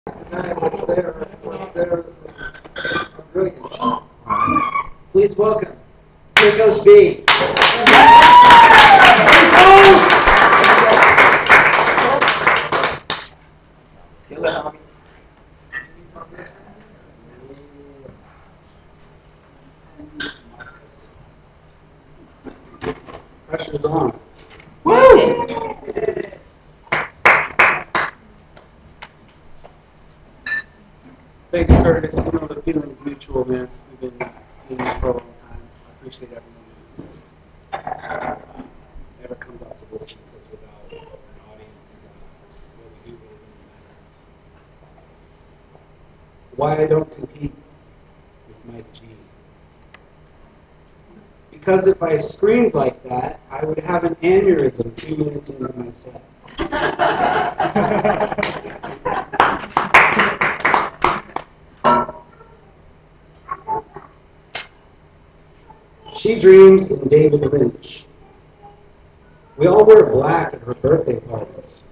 What's there brilliant. Please welcome Pecos B. Pressure's on. Woo! Thanks, Curtis. You know the feeling's mutual, man. We've been doing this for a long time. I appreciate everyone who ever comes out to listen, because without an audience, what we do really doesn't matter. Why I don't compete with Mike G. Because if I screamed like that, I would have an aneurysm 2 minutes into my set. She dreams in David Lynch. We all wear black at her birthday parties.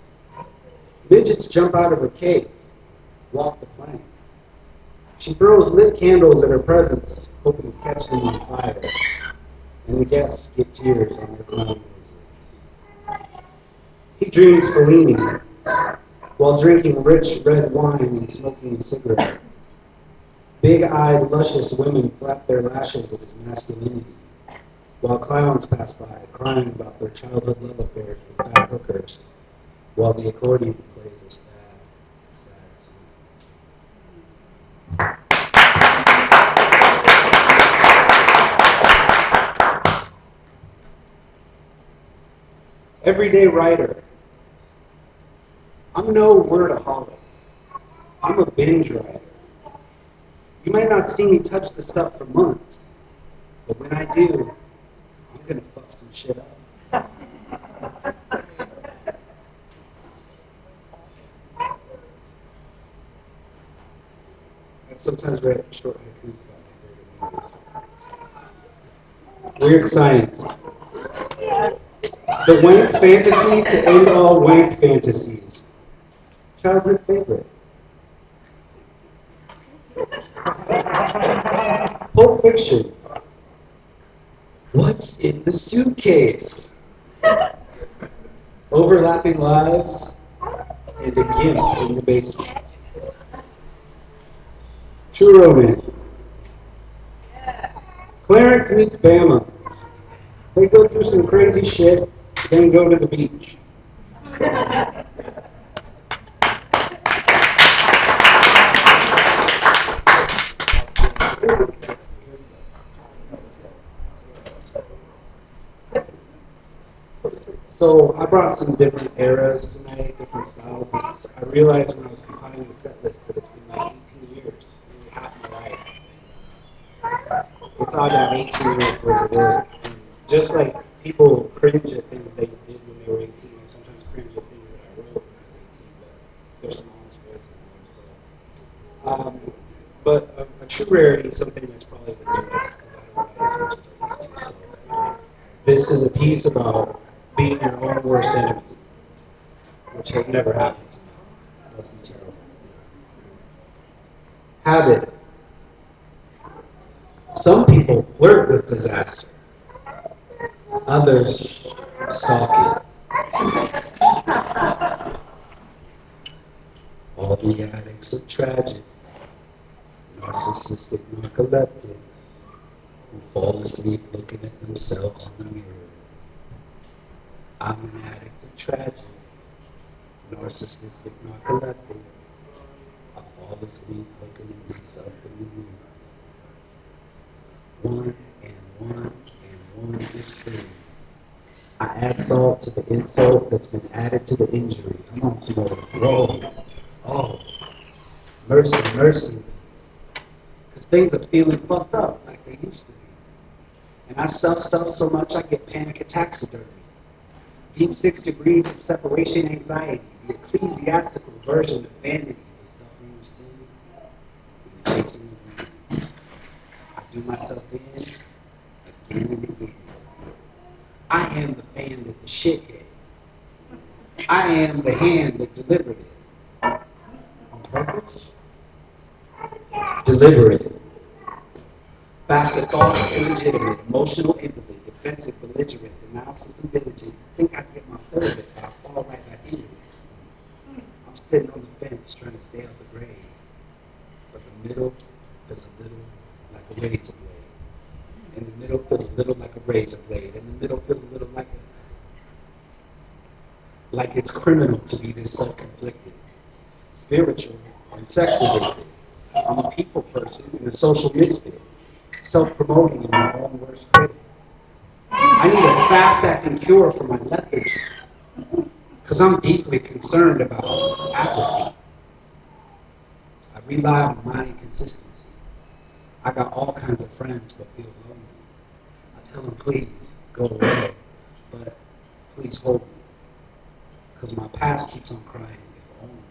Midgets jump out of her cake, walk the plank. She throws lit candles at her presents, hoping to catch them on fire. And the guests get tears on their clown noses. He dreams Fellini while drinking rich red wine and smoking a cigarette. Big-eyed, luscious women flap their lashes at his masculinity, while clowns pass by, crying about their childhood love affairs with fat hookers, while the accordion plays a sad song. Everyday writer. I'm no wordaholic. I'm a binge writer. You might not see me touch the stuff for months, but when I do, I'm going to fuck some shit up. I sometimes write short haikus about my favorite movies. Weird science. The wank fantasy to end all wank fantasies. Childhood favorite. Pulp Fiction. What's in the suitcase? Overlapping lives and a gimp in the basement. True romance. Clarence meets Bama. They go through some crazy shit, then go to the beach. So I brought some different eras tonight, different styles. I realized when I was compiling the set list that it's been like 18 years, nearly half my life. It's odd to have 18 years worth of work. And just like people cringe at things they did when they were 18, I sometimes cringe at things that I wrote when I was 18, but there's some honest voices in there. But a true rarity is something that's probably the newest, because I don't write as much as I used to. So this is a piece about being your own worst enemy, which has never happened to me. That's terrible. Habit. Some people flirt with disaster. Others stalk it. All the addicts of tragic, narcissistic narcoleptics who fall asleep looking at themselves in the mirror. I'm an addict of tragic, narcissistic narcoleptic. I fall asleep looking at myself in the mirror. One and one and one is three. I add salt to the insult that's been added to the injury. I'm on some whoa, oh, mercy, mercy. Because things are feeling fucked up like they used to be. And I stuff stuff so much I get panic attacks of Deep 6 degrees of separation anxiety, the ecclesiastical version of vanity, the suffering of sin, and the chasing of greed. I do myself in again and again. I am the fan that the shit hit. I am the hand that delivered it. On purpose. purpose. Deliberate. Faster thought, illegitimate, emotional, empathy, defensive, belligerent, denial system, diligent. Think I get my fill of it, but I fall right back into it. I'm sitting on the fence trying to stay out the grave, but the middle feels a little like a razor blade. In the middle feels a little like a razor blade. In the middle feels a little like it's criminal to be this self-inflicted, spiritual, and sex-addicted. I'm a people person and a social misfit, self-promoting in my own worst critic. I need a fast-acting cure for my lethargy, because I'm deeply concerned about apathy. I rely on my inconsistency. I got all kinds of friends but feel lonely. I tell them, please, go away, but please hold me, because my past keeps on crying, if only.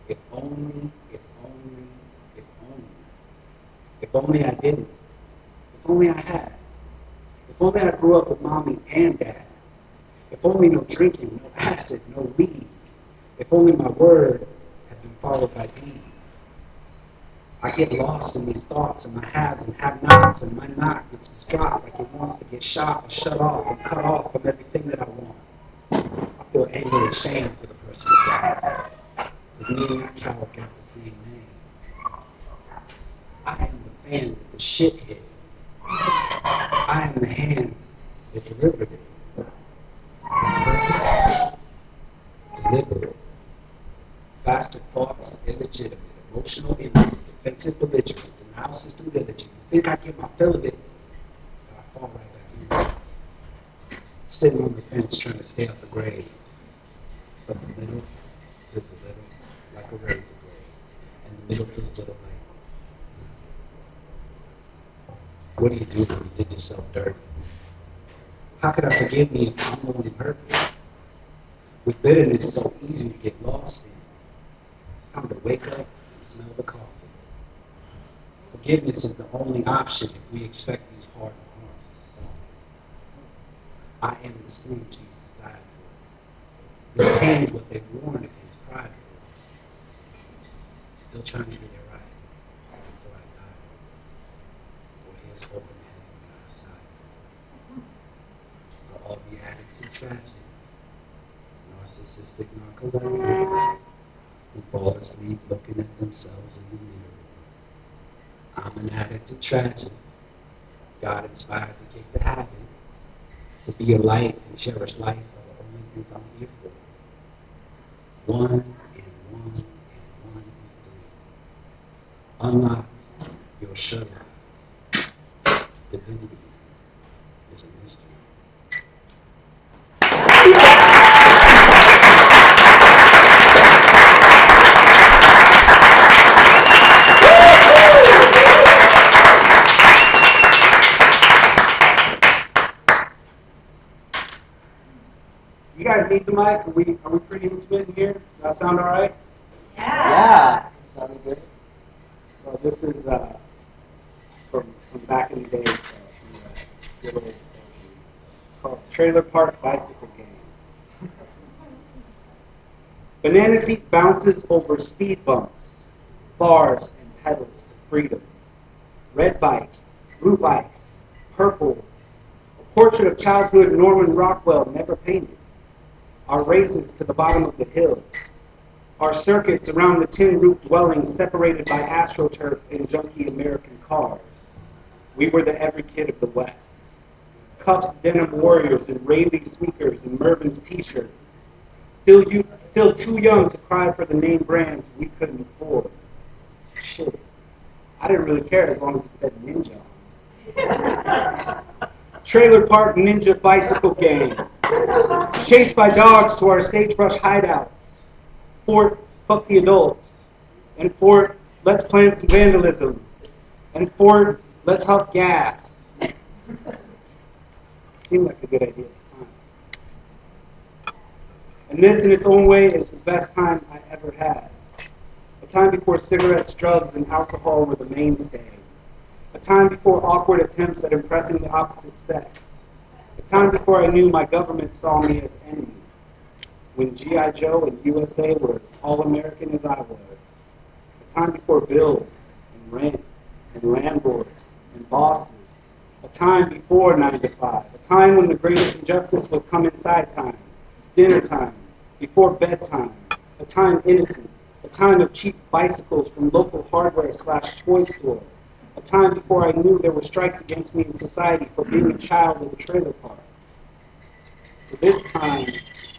If only, if only, if only. If only I didn't. If only I had. If only I grew up with mommy and dad. If only no drinking, no acid, no weed. If only my word had been followed by deed. I get lost in these thoughts and my haves and have-nots, and my knot gets dropped like it wants to get shot or shut off and cut off from everything that I want. I feel angry and ashamed for the person who died. Because me and that coward got the same name. I am the fan that the shit hit. I am the hand that delivered it. Deliberate. Faster thoughts, illegitimate, emotional, empty, defensive, belligerent, denial system, diligent. Think I get my fill of it, but I fall right back in. Sitting on the fence trying to stay out the grave. But the middle feels a little like a razor blade. And the middle feels a little like, what do you do when you did yourself dirty? How could I forgive me if I'm the one who hurt you? With bitterness so easy to get lost in. It's time to wake up and smell the coffee. Forgiveness is the only option if we expect these hardened hearts to soften. I am the sin Jesus died for. This pain is what they've worn against pride for. Still trying to get it right until I die. Or here's holding heaven on God's side. For all the addicts and tragic, narcissistic narcoleptics who fall asleep looking at themselves in the mirror. I'm an addict to tragedy. God inspired to kick the habit. To be a light and cherish life are the only things I'm here for. One and one and one is three. Unlock your sure life. Divinity is a mystery. You guys need the mic? Are we pretty intimate in here? Does that sound all right? Yeah. Sounding good. So this is from back in the day, some good old versions. It's called Trailer Park Bicycle Games. Banana seat bounces over speed bumps, bars and pedals to freedom. Red bikes, blue bikes, purple. A portrait of childhood Norman Rockwell never painted. Our races to the bottom of the hill. Our circuits around the tin-roof dwellings separated by AstroTurf and junky American cars. We were the every kid of the West. Cuffed denim warriors in Rayleigh sneakers and Mervyn's t-shirts. Still too young to cry for the name brands we couldn't afford. Shit. I didn't really care as long as it said Ninja. Trailer Park Ninja Bicycle Game. Chased by dogs to our sagebrush hideouts. Fort, fuck the adults. And Fort, let's plan some vandalism. And Fort, let's huff gas. Seemed like a good idea at the time. And this, in its own way, is the best time I ever had. A time before cigarettes, drugs, and alcohol were the mainstay. A time before awkward attempts at impressing the opposite sex. A time before I knew my government saw me as enemy. When G.I. Joe and USA were all American as I was. time before bills and rent and landlords and bosses, a time before 9 to 5, a time when the greatest injustice was come inside time, dinner time, before bedtime, a time innocent, a time of cheap bicycles from local hardware/toy store, a time before I knew there were strikes against me in society for being a child in a trailer park. For this time,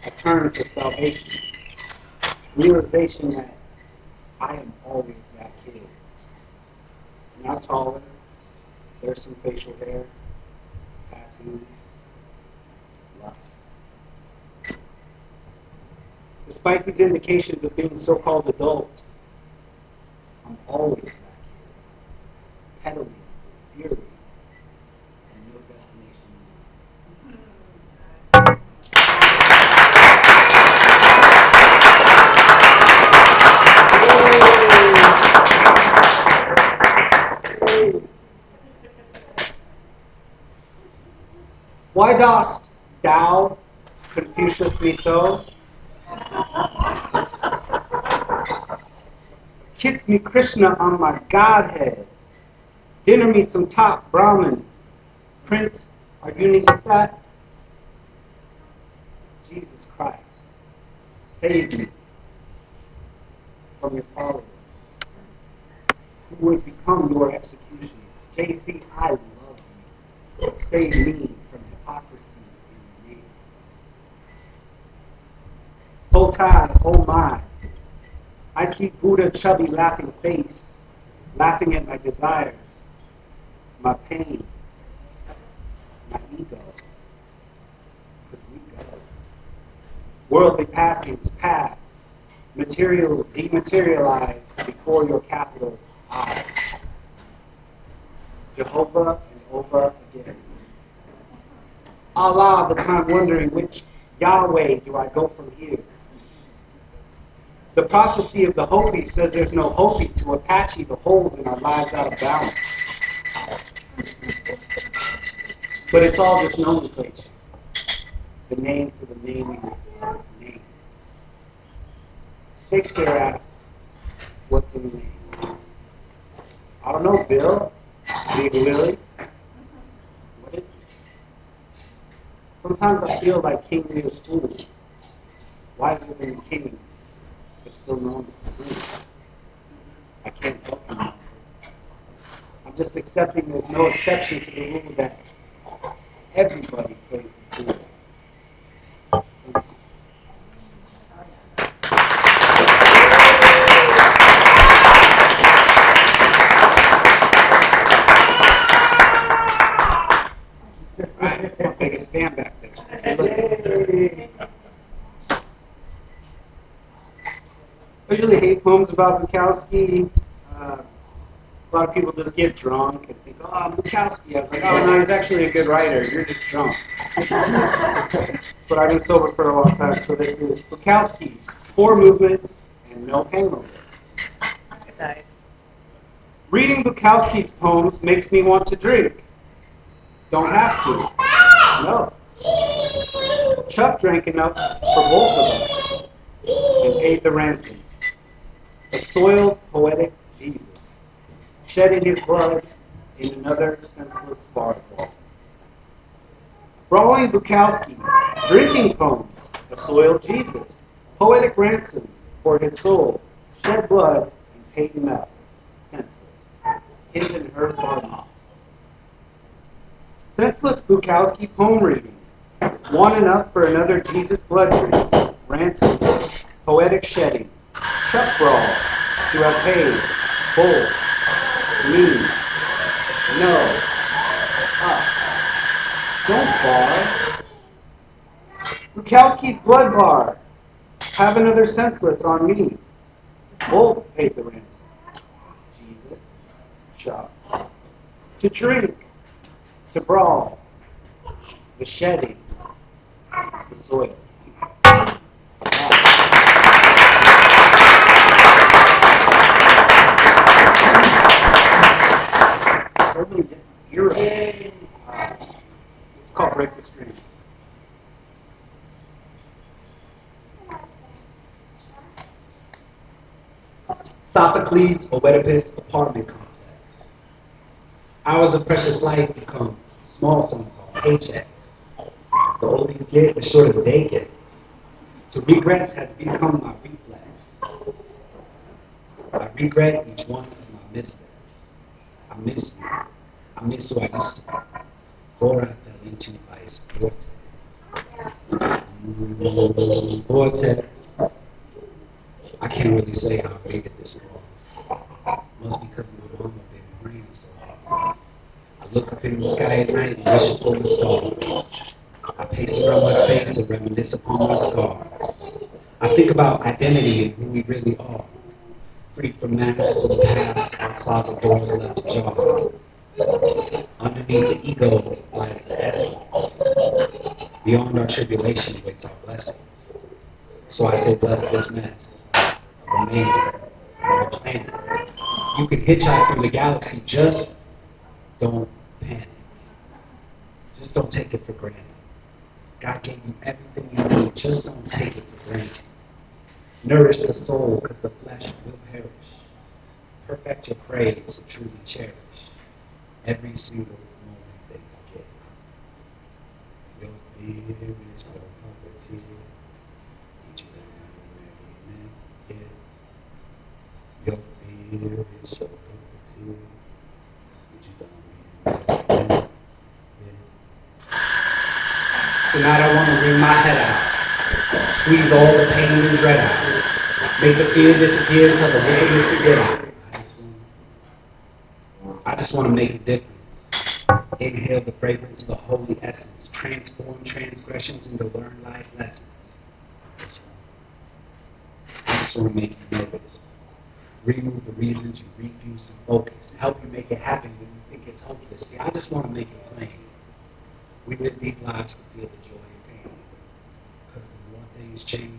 I turned for salvation, realization that I am always that kid. Now taller, there's some facial hair, tattoos, lust. Despite these indications of being so-called adult, I'm always that kid, pedaling, fury, and no destination in mind. Why dost thou Confucius me so? Kiss me Krishna on my Godhead. Dinner me some top Brahmin. Prince, are you to eat that? Jesus Christ, save me from your followers, who would become your executioners. JC, I love you. Save me from hypocrisy in your name. Hotai, oh my, I see Buddha chubby laughing face, laughing at my desires, my pain, my ego. Because we go. Worldly passings pass, materials dematerialize before your capital I. Jehovah and over again. Allah, the time wondering which Yahweh do I go from here? The prophecy of the Hopi says there's no Hopi to Apache the holes in our lives out of balance. But it's all just nomenclature. The name for the naming of names. Shakespeare asked, what's in the name? I don't know, Bill. Big Willie. What is it? Sometimes I feel like King Lear's fool. Wiser than the king, but still known as the fool. I can't help him. I'm just accepting there's no exception to the rule that everybody plays the fool. Right, my biggest fan back there. I usually hate poems about Bukowski. A lot of people just get drunk and think, oh, Bukowski. I was like, oh, no, he's actually a good writer. You're just drunk. But I've been sober for a long time, so this is Bukowski. 4 movements and no hangover. Nice. Reading Bukowski's poems makes me want to drink. Don't have to. No. Chuck drank enough for both of us and paid the ransom. A soiled, poetic Jesus, shedding his blood in another senseless bar brawl. Brawling Bukowski, drinking poems, a soiled Jesus, poetic ransom for his soul, shed blood and paid enough, senseless. His and her bar mouths. Senseless Bukowski poem reading, want enough for another Jesus blood drink, ransom, poetic shedding, Chuck brawl, to have paid, bull, me, no, us. Don't bar. Bukowski's blood bar, have another senseless on me. Both paid the ransom. Jesus, Chuck, to drink, to brawl, the shedding, the soil. So many different eras. It's called Break the Strings. Sophocles' Oedipus apartment complex. Hours of precious life become small sums on paychecks. The older you get, the shorter the day gets. To regress has become my reflex. I regret each one of my missteps. I miss you. I miss who I used to be. Before I fell into life's vortex. Vortex. I can't really say how I made it this far. Must be because my mama been praying so hard. I look up in the sky at night and wish upon a star. I pace around my space and reminisce upon my scars. I think about identity and who we really are. Free from masks of the past, our closet doors left ajar. Underneath the ego lies the essence. Beyond our tribulation waits our blessing. So I say, bless this mess of a man, of a planet. You can hitchhike through the galaxy, just don't panic. Just don't take it for granted. God gave you everything you need, just don't take it for granted. Nourish the soul, because the flesh will perish. Perfect your praise and truly cherish every single moment that you get. Your fear is your property. Each man, yeah. Your fear is your property. Tonight I want to wring my head out, squeeze all the pain and dread out, make the fear disappear till the wickedness to get out. I just want to make a difference. Inhale the fragrance of the holy essence, transform transgressions into learned life lessons. I just want to make you notice. Remove the reasons you refuse to focus, help you make it happen when you think it's hopeless. See, I just want to make it plain. We live these lives to feel the joy and pain. Because the more things change,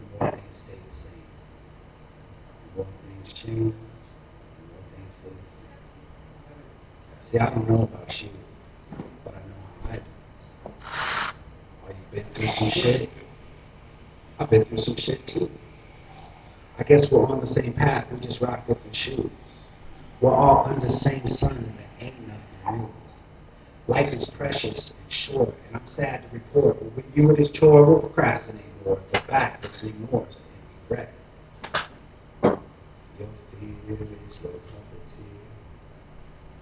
the more things stay the same. The more things change, the more things stay the same. See, I don't know about you, but I know how I do. Are you been through some shit? I've been through some shit too. I guess we're on the same path, we just rock different shoes. We're all under the same sun and there ain't nothing new. Life is precious and short, and I'm sad to report, but we view it as chore, we'll procrastinate more, go back between remorse and regret. Your fear is your property.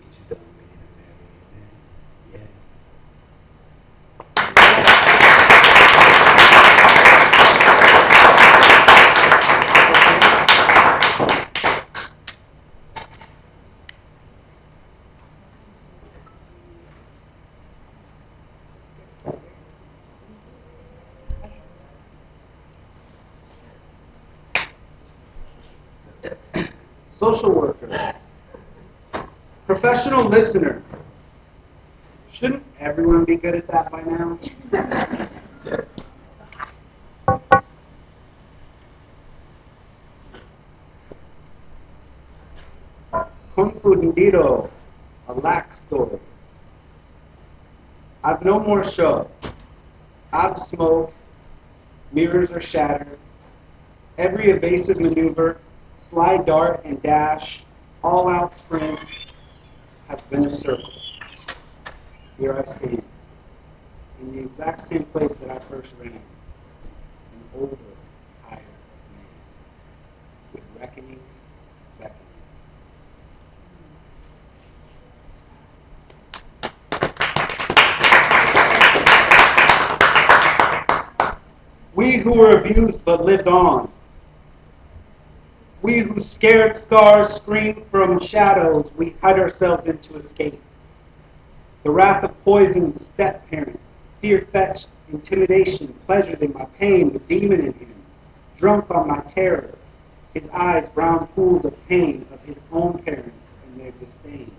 You don't mean a marry man, social worker, professional listener. Shouldn't everyone be good at that by now? Confundido, a lack story. I've no more show. I've smoke, mirrors are shattered. Every evasive maneuver, slide, dart, and dash, all-out sprint has been a circle. Here I stand, in the exact same place that I first ran, an older, tired man, with reckoning beckoning. We who were abused but lived on. We whose scared scars scream from shadows, we hide ourselves into escape. The wrath of poison step-parent, fear-fetched intimidation, pleasured in my pain, the demon in him, drunk on my terror, his eyes brown pools of pain of his own parents and their disdain,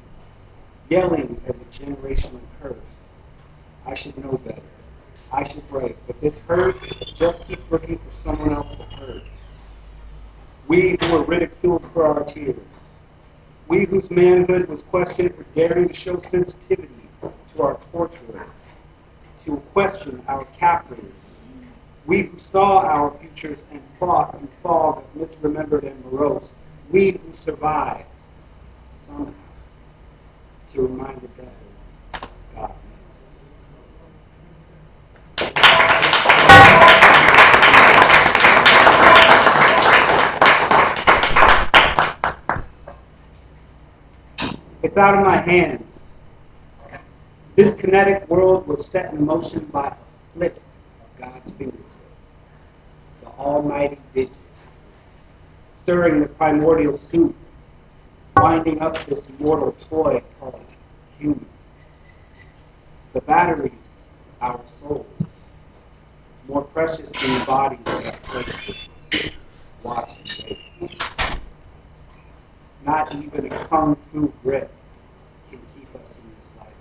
yelling as a generational curse. I should know better. I should break, but this hurt just keeps looking for someone else to hurt. We who were ridiculed for our tears. We whose manhood was questioned for daring to show sensitivity to our torturers, to question our captors. We who saw our futures and fought in fog of misremembered and morose, We who survive somehow to remind the dead of God's name. It's out of my hands. This kinetic world was set in motion by a flick of God's fingertip, the almighty digit, stirring the primordial soup, winding up this mortal toy called human. The batteries, our souls, more precious than the bodies that place watch and wait. Not even a kung fu grip can keep us in this life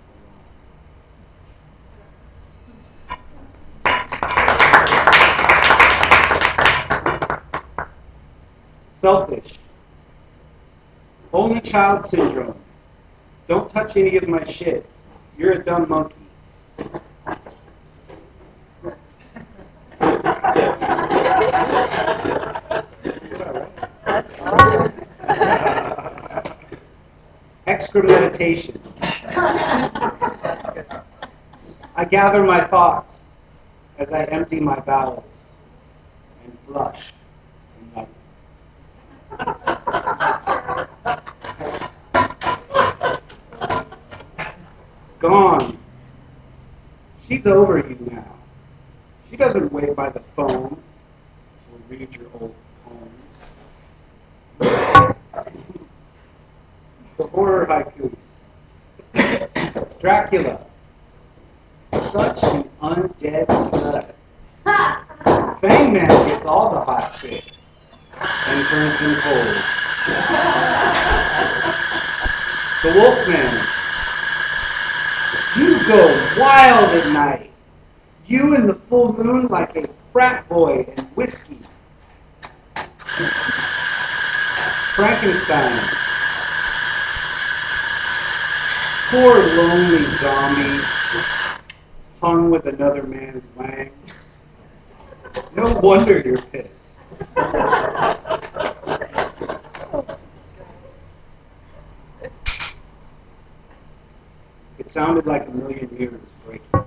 alone. Selfish. Only child syndrome. Don't touch any of my shit. You're a dumb monkey. Excrementation. I gather my thoughts as I empty my bowels and flush in light. Gone. She's over you now. She doesn't wait by the phone or read your old poems. The horror haikus. Dracula. Such an undead stud. Fang Man gets all the hot chicks and turns them cold. The Wolfman. You go wild at night. You in the full moon like a frat boy and whiskey. Frankenstein. Poor lonely zombie, hung with another man's wang. No wonder you're pissed. It sounded like a million years breaking.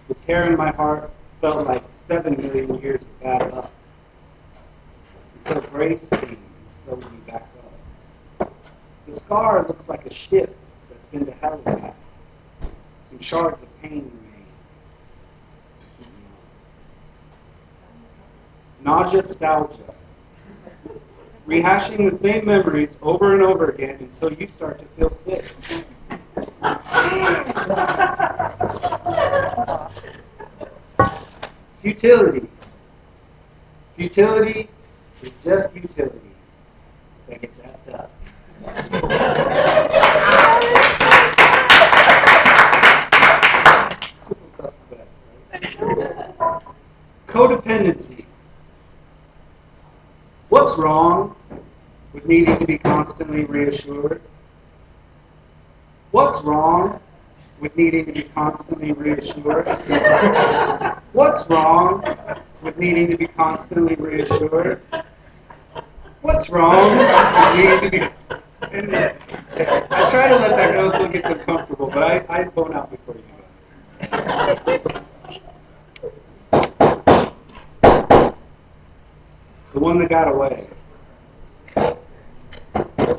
The tear in my heart felt like 7 million years of bad luck. Until grace came and sewed me back up. The scar looks like a ship that's been to hell and back. Some shards of pain remain. Nausea-salgia. Rehashing the same memories over and over again until you start to feel sick. Futility. Futility is just utility that gets effed up. Simple stuff's the best, right? Codependency. What's wrong with needing to be constantly reassured? What's wrong with needing to be constantly reassured? What's wrong with needing to be constantly reassured? What's wrong with needing to be... I try to let that go until it gets uncomfortable, but I bone out before you go. The one that got away. The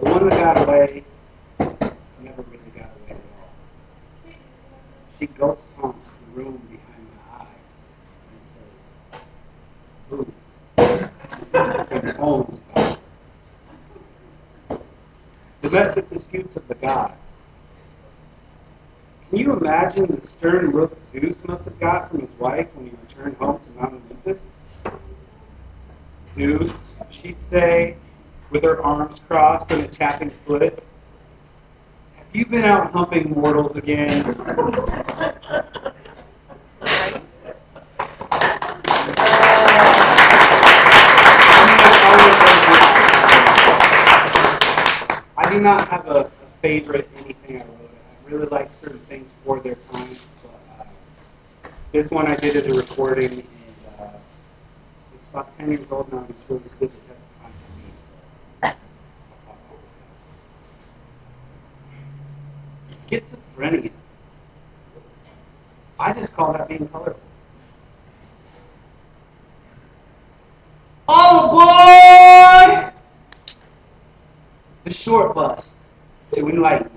one that got away never really got away at all. She ghost haunts the room behind my eyes and says, "Boo," and owns about her. Domestic disputes of the gods. Can you imagine the stern look Zeus must have got from his wife when he returned home to Mount Olympus? Zeus, she'd say, with her arms crossed and a tapping foot, "Have you been out humping mortals again?" I do not have a favorite anything I wrote. I really like certain things for their time, but this one I did as a recording, and it's about 10 years old now, and it's really stood the test of time for me. So schizophrenia. I just call that being colorful. All aboard the short bus to enlightenment.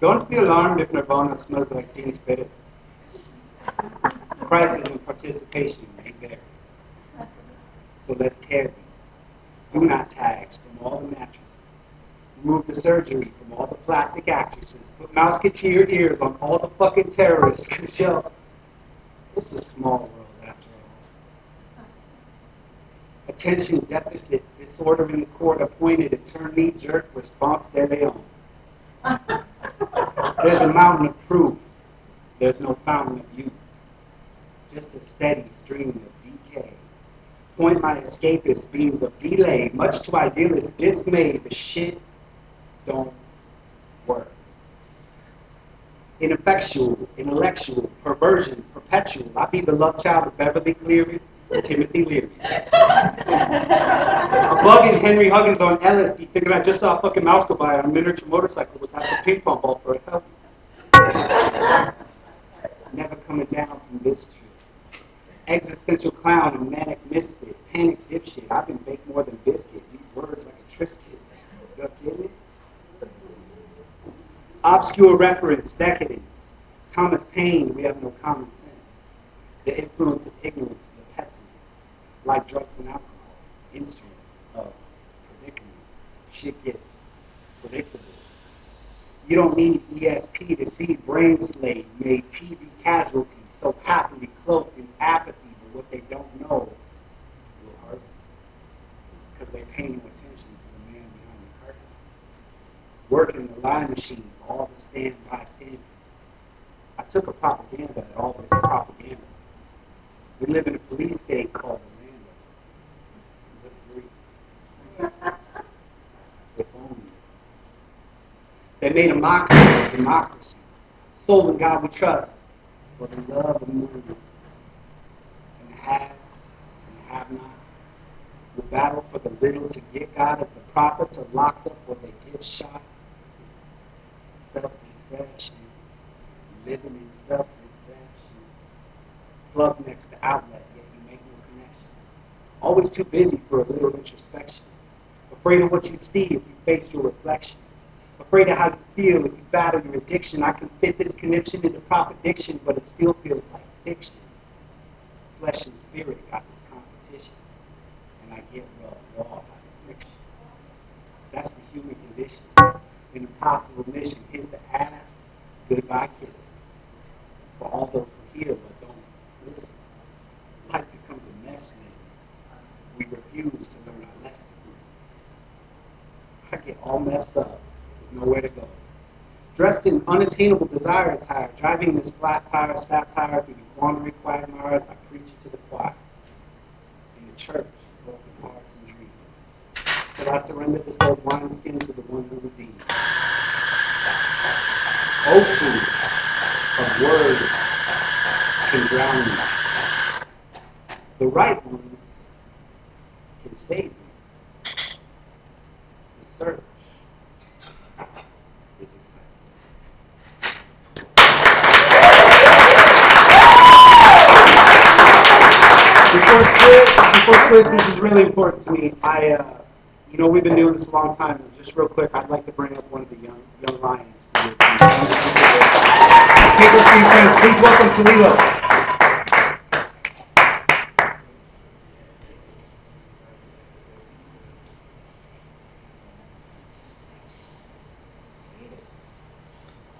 Don't be alarmed if Nirvana smells like Teen Spirit. Prices and participation may vary. So let's tear thee. Do not tags from all the mattresses. Remove the surgery from all the plastic actresses. Put Mouseketeer ears on all the fucking terrorists. Cause yo, it's a small world after all. Attention deficit disorder in the court appointed attorney jerk response de Leon. There's a mountain of proof. There's no fountain of youth. Just a steady stream of decay. Point my escapist beams of delay, much to idealists' dismay, the shit don't work. Ineffectual, intellectual, perversion, perpetual. I be the love child of Beverly Cleary, Timothy Leary. A bugging Henry Huggins on LSD, thinking I just saw a fucking mouse go by on a miniature motorcycle without the ping pong ball for a help. Never coming down from this tree. Existential clown and manic misfit, panic dipshit. I've been baked more than biscuit. These words like a Triscuit. You get me? Obscure reference, decadence. Thomas Paine, we have no common sense. The influence of ignorance is a pestilence. Like drugs and alcohol, instruments of predicaments. Shit gets predictable. You don't need ESP to see brain slave made TV casualties so happily cloaked in apathy, but what they don't know will hurt them because they're paying no attention to the man behind the curtain. Working the line machine for all the standby standards. I took a propaganda at all this propaganda. We live in a police state called Orlando. If only. They made a mockery of democracy. Soul in God we trust. For the love of money. And the haves and the have-nots. We battle for the little to get God as the prophets are locked up or they get shot. Self-deception. Living in self-deception. Plug next to outlet, yet you make no connection. Always too busy for a little introspection. Afraid of what you'd see if you face your reflection. Afraid of how you feel if you battle your addiction. I can fit this connection into proper diction, but it still feels like fiction. Flesh and spirit got this competition, and I get raw by the friction. That's the human condition. An impossible mission. Here's the ass, goodbye kissing. For all those who hear but don't listen. Life becomes a mess when we refuse to learn our lesson. I get all messed up with nowhere to go. Dressed in unattainable desire attire, driving this flat tire satire through the quandary quagmires, I preach it to the choir. In the church, broken hearts and dreams. Till I surrender this old wineskin to the one who redeemed. Oceans of words can drown me. The right ones can save me. The search is exciting. Before Chris, this is really important to me. We've been doing this a long time. And just real quick, I'd like to bring up one of the young lions to your team. Pecos friends, please welcome Toledo.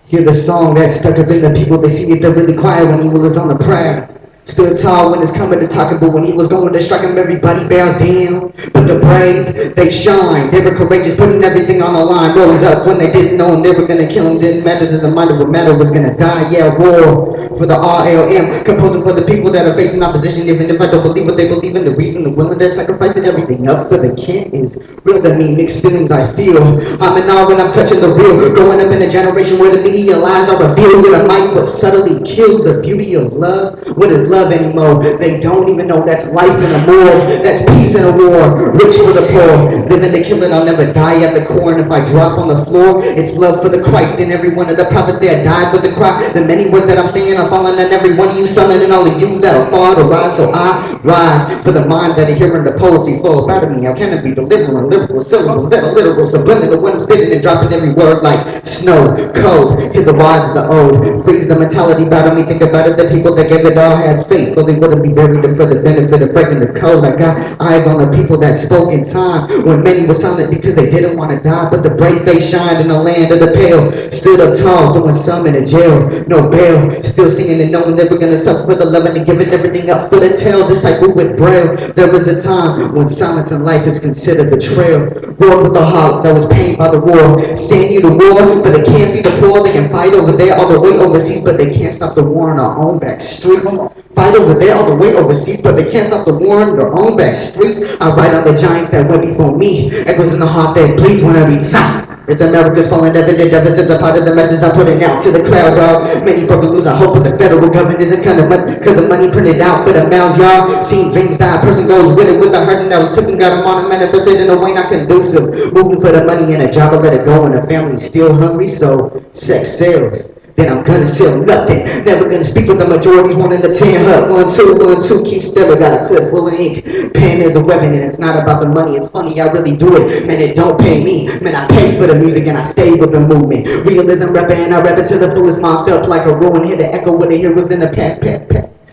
Hear the song that's stuck up in the people. They see it, they're really quiet when evil is on the prowl. Stood tall when it's coming to talking, but when he was going to strike him, everybody bows down. But the brave, they shine. They were courageous, putting everything on the line. Rose up when they didn't know him, they were gonna kill him. Didn't matter to the mind of what matter was gonna die. Yeah, war. for the RLM, composing for the people that are facing opposition, even if I don't believe what they believe in. The reason, the willingness, sacrificing everything up for the kin is real to me. Mixed feelings I feel. I'm in awe when I'm touching the real. Growing up in a generation where the media lies are revealed with a mic, what subtly kills the beauty of love. What is love anymore? They don't even know that's life in a war. That's peace in a war. Rich for the poor. Living to kill it, I'll never die at the core. And if I drop on the floor, it's love for the Christ. And every one of the prophets there died with the cry. The many words that I'm saying are falling on every one of you, summoning all of you that'll fall to rise. So I rise for the mind that are hearing the poetry flow out of me. How can it be delivering lyrical syllables that are literal, subliminal when I'm spitting and dropping every word like snow, cold. Hear the wise of the old. Freeze the mentality battle me. Think about it. The people that gave it all had faith, so they wouldn't be buried for the benefit of breaking the code. I got eyes on the people that spoke in time when many were silent because they didn't want to die. But the brave face shined in the land of the pale. Stood up tall, throwing some in the jail. No bail. Still singing and knowing they were gonna suffer for the love and giving everything up for the tale. Disciple with braille. There was a time when silence in life is considered betrayal. War with the heart that was pained by the war. Send you to war, but they can't feed the poor. They can fight over there all the way overseas, but they can't stop the war on our own back streets. Fight over there all the way overseas, but they can't stop the war on their own back streets. I write on the giants that went before me. Echoes in the heart that bleeds when I read time. It's America's fallen evident evidence a part of the message I'm putting out to the crowd, dog. Many broken lose I hope, but the federal government isn't kind of money, cause the money printed out for the mouths, y'all. Seeing dreams die, a person goes with it with the hurting that was took and got them on and manifested in a way not conducive. Moving for the money and a job, I let it go, and the family's still hungry, so sex sells. Then I'm gonna sell nothing. Never gonna speak with the majorities wanting the 10 hut. 1, 2, keep still. I got a clip full of ink. Pen is a weapon and it's not about the money. It's funny, I really do it. Man, it don't pay me. Man, I pay for the music and I stay with the movement. Realism rapper and I rap it to the fullest, mocked up like a ruin. Hear the echo of the heroes in the past.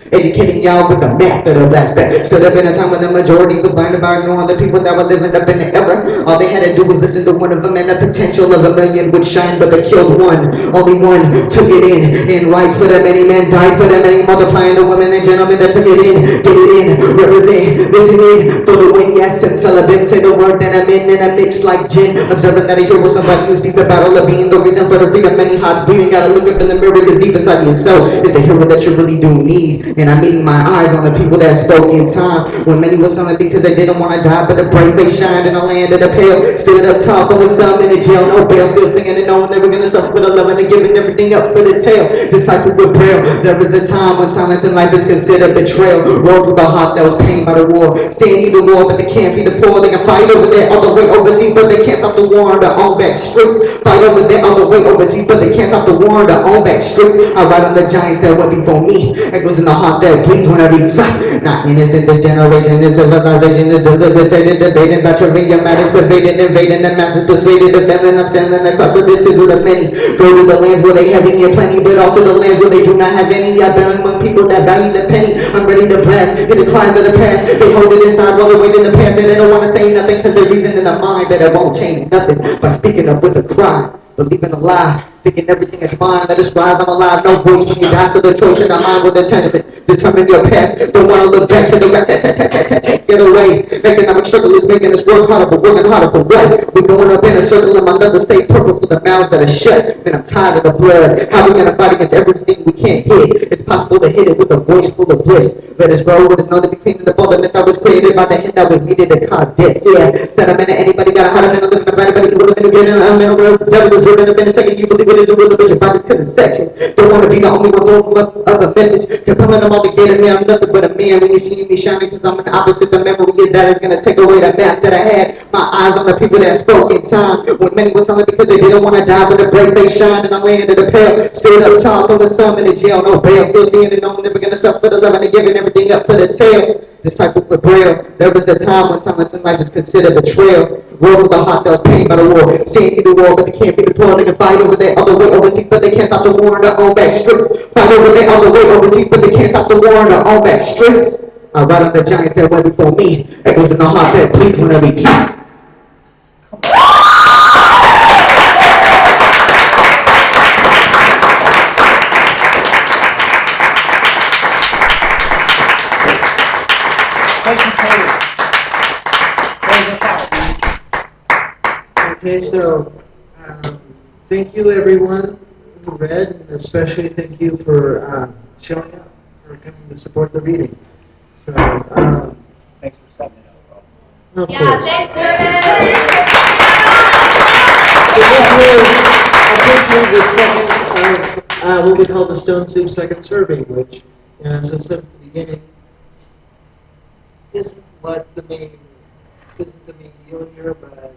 Educating y'all with the method of aspect. Stood up in a time when the majority was blinded by ignoring the people that were living up in the era. All they had to do was listen to one of them, and the potential of a million would shine, but they killed one. Only one took it in rights for the many men died for the many, multiplying the women and gentlemen that took it in. Get it in, represent, listen in for the win, yes, and celebrate. Say the word, then I'm in a mix like gin. Observing that a hero, somebody who sees the battle of being the reason for the freedom many hearts beating. Gotta look up in the mirror, cause deep inside yourself is the hero that you really do need. And I'm meeting my eyes on the people that spoke in time when many were silent because they didn't want to die, but the brave face shined in the land of the pale. Stood up tall, throwing some in the jail, no bail, still singing and knowing they were gonna suffer for the love and giving everything up for the tale. Disciple with braille. There was a time when silence in life is considered betrayal. Rolled with a heart that was pained by the war. Saying you the war, but they can't feed the poor. They can fight over there all the way overseas, but they can't stop the war on their own back streets. Fight over there all the way overseas, but they can't stop the war on their own back streets. I write on the giants that went before me. It was in the heart that bleeds when I read sight. Not innocent, this generation, this civilization is deliberated, debating about trivia matters, debating, invading the masses, persuaded, defending, upselling across the ditches of the many. Go to the lands where they have any plenty, but also the lands where they do not have any. I bear among people that value the penny. I'm ready to blast in the cries of the past. They hold it inside while they wait in the past, and they don't want to say nothing because they reason in their mind that it won't change nothing by speaking up with a cry. Believing a lie, thinking everything is fine, let us rise, I'm alive, no voice when you die, so the choice in our mind will determine your past, don't wanna look back to the rap, get away, economic struggle is making us work harder, but working harder for what? We're going up in a circle and my numbers stay purple for the mouths that are shut, and I'm tired of the blood, how we gonna fight against everything we can't hit? It's possible to hit it with a voice full of bliss, let us roll, let us know to be cleaning up all the mess that was created by the hit that was needed to cause death, yeah, said I'm in it, anybody got a heart, I'm in a living, anybody can live in again, I'm in a world, devil is in a second, you believe it is a real division by these kind of sections. Don't want to be the only one throwing up a message. Compelling them all together, man, I'm nothing but a man. When you see me shining, cause I'm an opposite. The memory is that is gonna take away the mask that I had. My eyes on the people that spoke in time. When many were silent because they didn't want to die, but the brave face shined and I landed in the pale. Stood up tall, throwing some in the jail, no bail. Still seeing and knowing never gonna suffer for the love and giving everything up for the tale. Disciple for braille. There was the time when silence in life is considered betrayal. War with a heart that was pained by the war. Saying you the war, but they can't be the poor. They can fight over there all the way overseas, but they can't stop the war on their own back streets. Fight over there all the way overseas, but they can't stop the war on their own back streets. I write on the giants that went before me. Echoes in the heart that bleeds when I read time. Thank you, Taylor. Close us out. Okay, so thank you everyone who read, and especially thank you for showing up, for coming to support the meeting. So, Thanks for stepping it up, bro. of Yeah, course. thanks, Curtis. So this will officially the second of what we call the Stone Soup Second Serving, which, as I said at the beginning, isn't the main deal here, but